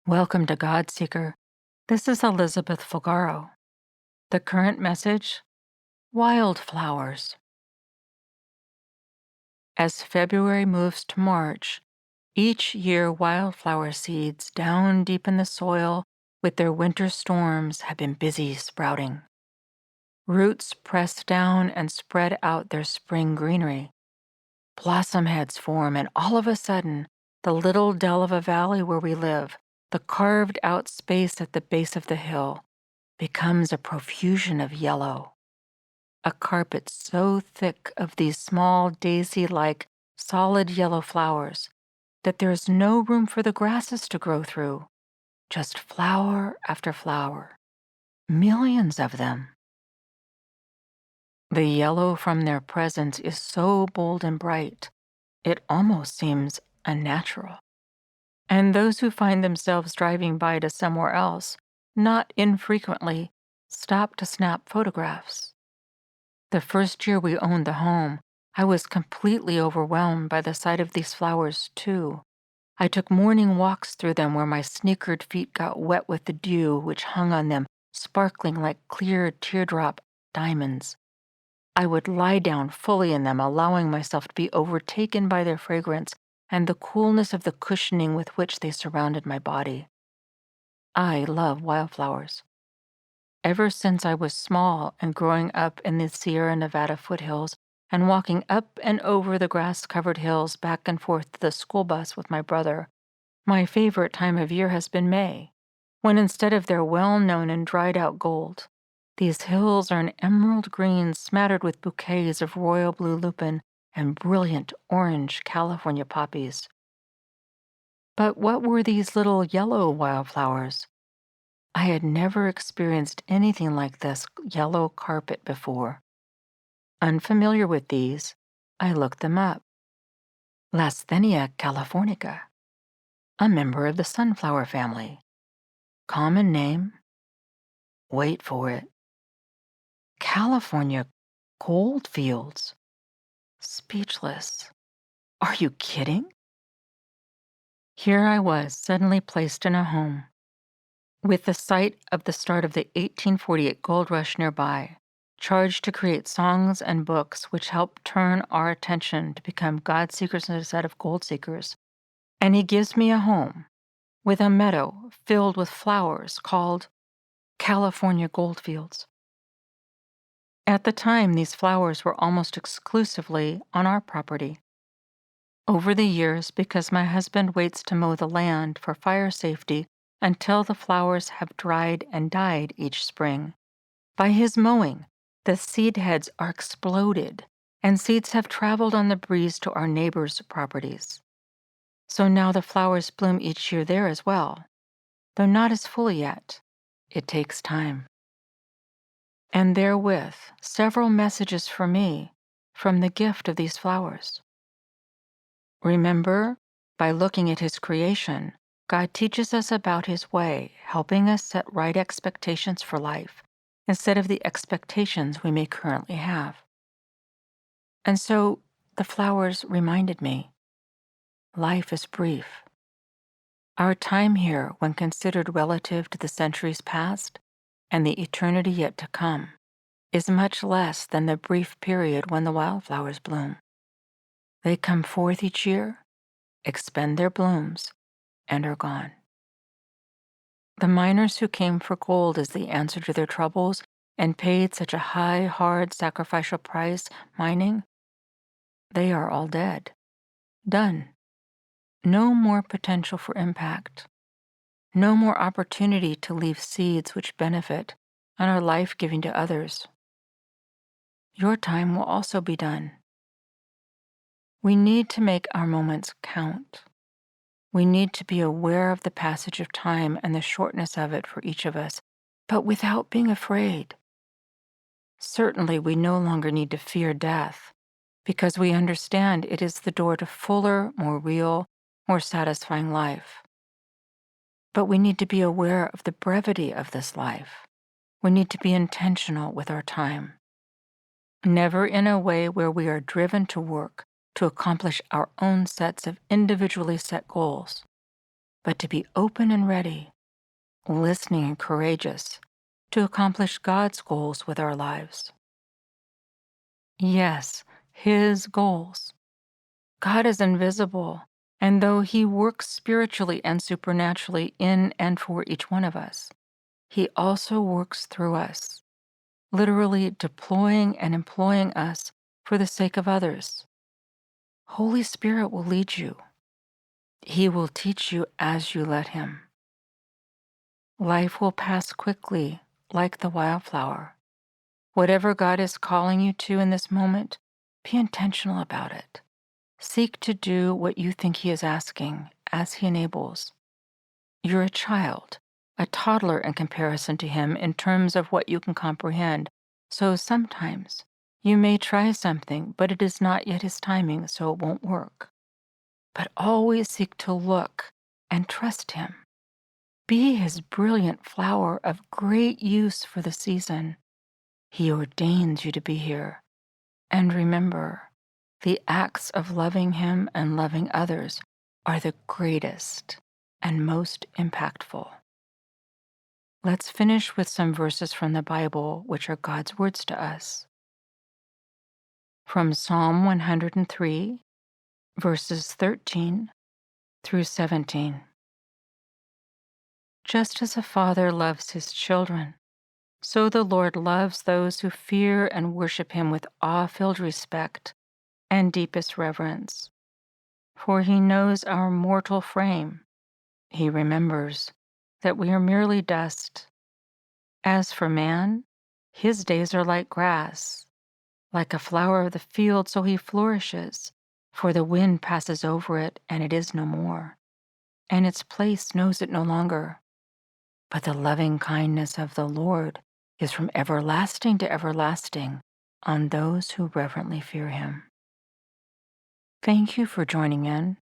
Welcome to God Seeker. This is Elizabeth Fulgaro. The current message: Wildflowers. As February moves to March, each year wildflower seeds down deep in the soil with their winter storms have been busy sprouting. Roots press down and spread out their spring greenery. Blossom heads form, and all of a sudden, the little dell of a valley where we live, the carved out space at the base of the hill, becomes a profusion of yellow. A carpet so thick of these small daisy-like solid yellow flowers that there is no room for the grasses to grow through, just flower after flower, millions of them. The yellow from their presence is so bold and bright, it almost seems unnatural. And those who find themselves driving by to somewhere else, not infrequently, stop to snap photographs. The first year we owned the home, I was completely overwhelmed by the sight of these flowers, too. I took morning walks through them where my sneakered feet got wet with the dew which hung on them, sparkling like clear teardrop diamonds. I would lie down fully in them, allowing myself to be overtaken by their fragrance and the coolness of the cushioning with which they surrounded my body. I love wildflowers. Ever since I was small and growing up in the Sierra Nevada foothills and walking up and over the grass-covered hills back and forth to the school bus with my brother, my favorite time of year has been May, when instead of their well-known and dried-out gold, these hills are an emerald green smattered with bouquets of royal blue lupin and brilliant orange California poppies. But what were these little yellow wildflowers? I had never experienced anything like this yellow carpet before. Unfamiliar with these, I looked them up. Lasthenia californica, a member of the sunflower family. Common name? Wait for it. California goldfields. Speechless. Are you kidding? Here I was, suddenly placed in a home, with the site of the start of the 1848 gold rush nearby, charged to create songs and books which help turn our attention to become God seekers instead of gold seekers. And he gives me a home with a meadow filled with flowers called California goldfields. At the time, these flowers were almost exclusively on our property. Over the years, because my husband waits to mow the land for fire safety until the flowers have dried and died each spring, by his mowing, the seed heads are exploded, and seeds have traveled on the breeze to our neighbors' properties. So now the flowers bloom each year there as well, though not as fully yet. It takes time. And therewith several messages for me from the gift of these flowers. Remember, by looking at his creation, God teaches us about his way, helping us set right expectations for life instead of the expectations we may currently have. And so the flowers reminded me, life is brief. Our time here, when considered relative to the centuries past and the eternity yet to come, is much less than the brief period when the wildflowers bloom. They come forth each year, expend their blooms, and are gone. The miners who came for gold as the answer to their troubles and paid such a high, hard, sacrificial price mining, they are all dead. Done. No more potential for impact. No more opportunity to leave seeds which benefit and are life-giving to others. Your time will also be done. We need to make our moments count. We need to be aware of the passage of time and the shortness of it for each of us, but without being afraid. Certainly, we no longer need to fear death, because we understand it is the door to fuller, more real, more satisfying life. But we need to be aware of the brevity of this life. We need to be intentional with our time. Never in a way where we are driven to work to accomplish our own sets of individually set goals, but to be open and ready, listening and courageous to accomplish God's goals with our lives. Yes, His goals. God is invisible, and though He works spiritually and supernaturally in and for each one of us, He also works through us, literally deploying and employing us for the sake of others. Holy Spirit will lead you. He will teach you as you let Him. Life will pass quickly, like the wildflower. Whatever God is calling you to in this moment, be intentional about it. Seek to do what you think He is asking as He enables. You're a child, a toddler in comparison to Him in terms of what you can comprehend. So sometimes you may try something, but it is not yet His timing, so it won't work. But always seek to look and trust Him. Be His brilliant flower of great use for the season. He ordains you to be here. And remember, the acts of loving Him and loving others are the greatest and most impactful. Let's finish with some verses from the Bible, which are God's words to us. From Psalm 103, verses 13 through 17. Just as a father loves his children, so the Lord loves those who fear and worship Him with awe-filled respect and deepest reverence. For He knows our mortal frame. He remembers that we are merely dust. As for man, his days are like grass, like a flower of the field, so he flourishes. For the wind passes over it, and it is no more, and its place knows it no longer. But the loving kindness of the Lord is from everlasting to everlasting on those who reverently fear Him. Thank you for joining in.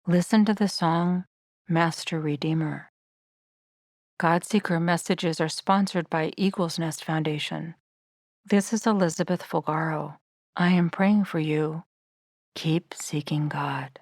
Listen to the song, Master Redeemer. God Seeker messages are sponsored by Eagle's Nest Foundation. This is Elizabeth Fulgaro. I am praying for you. Keep seeking God.